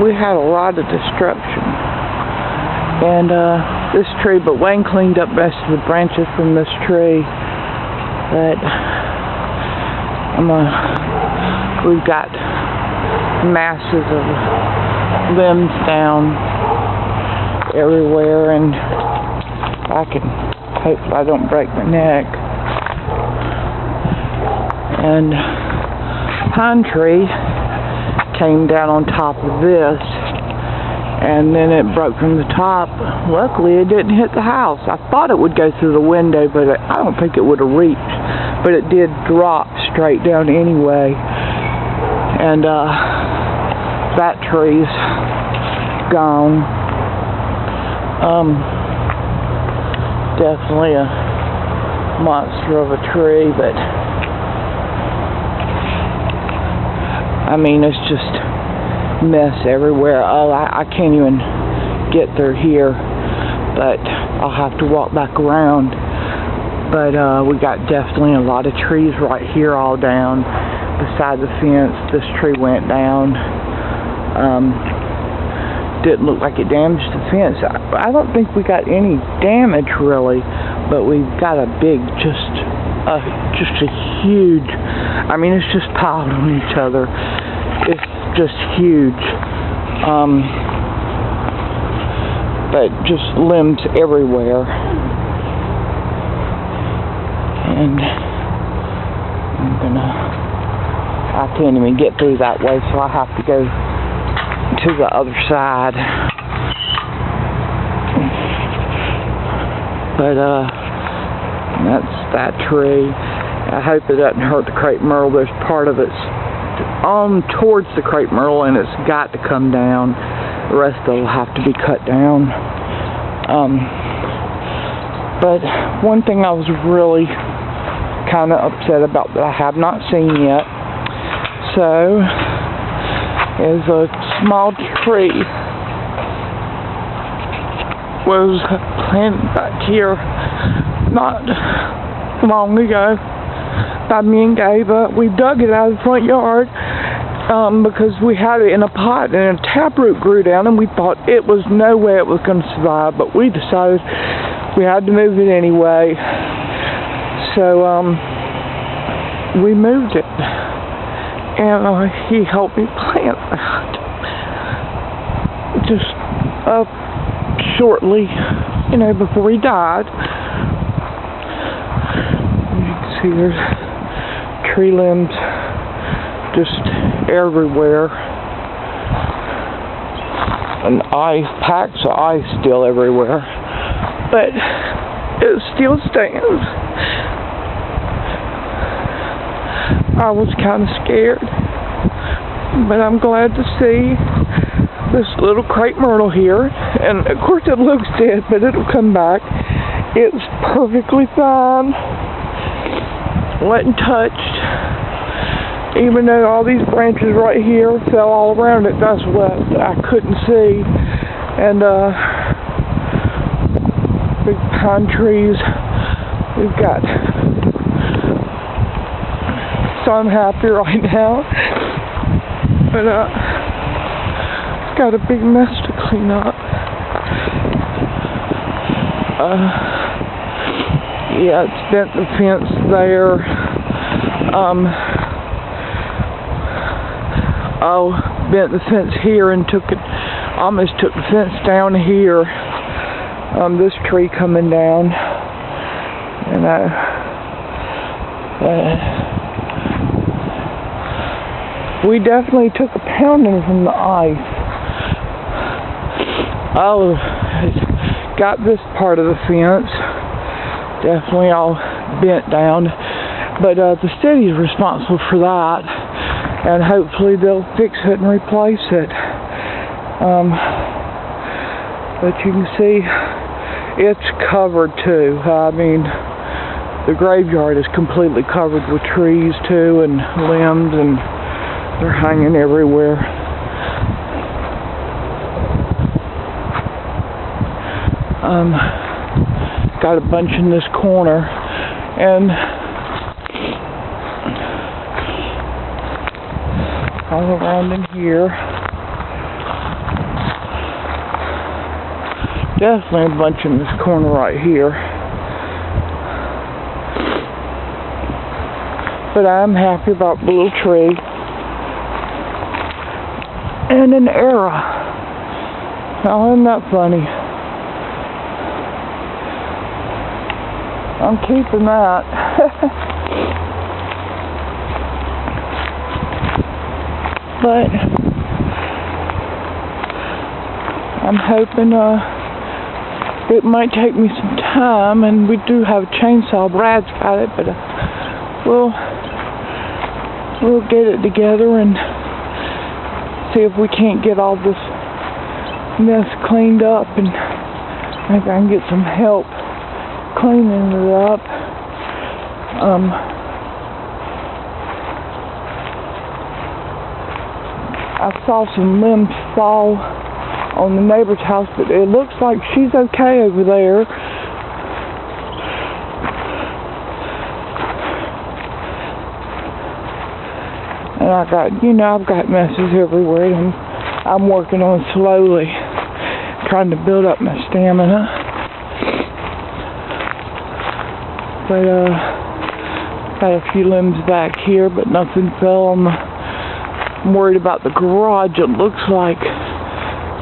We had a lot of destruction. And this tree, but Wayne cleaned up most of the branches from this tree. But we've got masses of limbs down everywhere, and I hope I don't break my neck. And pine tree came down on top of this, and then it broke from the top. Luckily, it didn't hit the house. I thought it would go through the window, but I don't think it would have reached. But it did drop straight down anyway. And that tree's gone. Definitely a monster of a tree, but I mean, it's just mess everywhere. Oh, I can't even get through here, but I'll have to walk back around. But we got definitely a lot of trees right here all down beside the fence. This tree went down. Didn't look like it damaged the fence. I don't think we got any damage really, but we've got a big, just a huge, I mean, it's just piled on each other. It's just huge. But just limbs everywhere. And I can't even get through that way, so I have to go to the other side. But that's that tree. I hope it doesn't hurt the crepe myrtle. There's part of it's on towards the crepe myrtle, and it's got to come down. The rest of it will have to be cut down. But one thing I was really kind of upset about that I have not seen yet, so is a small tree was planted back here not long ago by me and Gabe. We dug it out of the front yard because we had it in a pot, and a taproot grew down, and we thought it was no way it was going to survive, but we decided we had to move it anyway. So we moved it, and he helped me plant that just shortly, before he died. You can see there's tree limbs just everywhere, and packs of ice still everywhere, but it still stands. I was kind of scared, but I'm glad to see this little crepe myrtle here, and of course it looks dead, but it'll come back. It's perfectly fine, wasn't touched, even though all these branches right here fell all around it. That's what I couldn't see. And big pine trees. We've got, so I'm happy right now, but it's got a big mess to clean up. Yeah, it's bent the fence there. Bent the fence here and almost took the fence down here. This tree coming down, and we definitely took a pounding from the ice. Got this part of the fence definitely all bent down, but the city's responsible for that, and hopefully they'll fix it and replace it. But you can see it's covered too. I mean, the graveyard is completely covered with trees too, and limbs, and they're hanging everywhere. Got a bunch in this corner, and all around in here. definitely a bunch in this corner right here. But I'm happy about the little tree. And an arrow. Now, isn't that funny? I'm keeping that. But I'm hoping it might take me some time, and we do have a chainsaw. Brad's got it, but we'll get it together and see if we can't get all this mess cleaned up, and maybe I can get some help cleaning it up. I saw some limbs fall on the neighbor's house, but it looks like she's okay over there. And I've got messes everywhere, and I'm working on slowly, trying to build up my stamina. But got a few limbs back here, but nothing fell on the. I'm worried about the garage. It looks like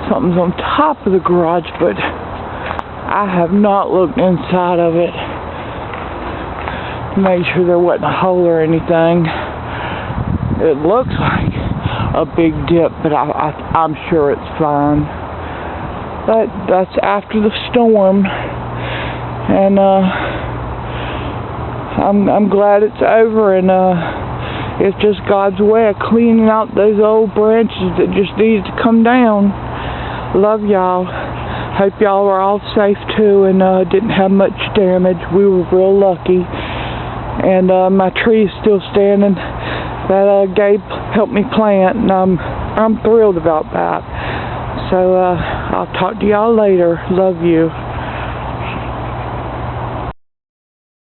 something's on top of the garage, but I have not looked inside of it to make sure there wasn't a hole or anything. It looks like a big dip, but I'm sure it's fine. But that's after the storm, and I'm glad it's over, and it's just God's way of cleaning out those old branches that just needed to come down. Love y'all. Hope y'all are all safe too, and didn't have much damage. We were real lucky. And my tree is still standing. That Gabe helped me plant, and I'm thrilled about that. So I'll talk to y'all later. Love you.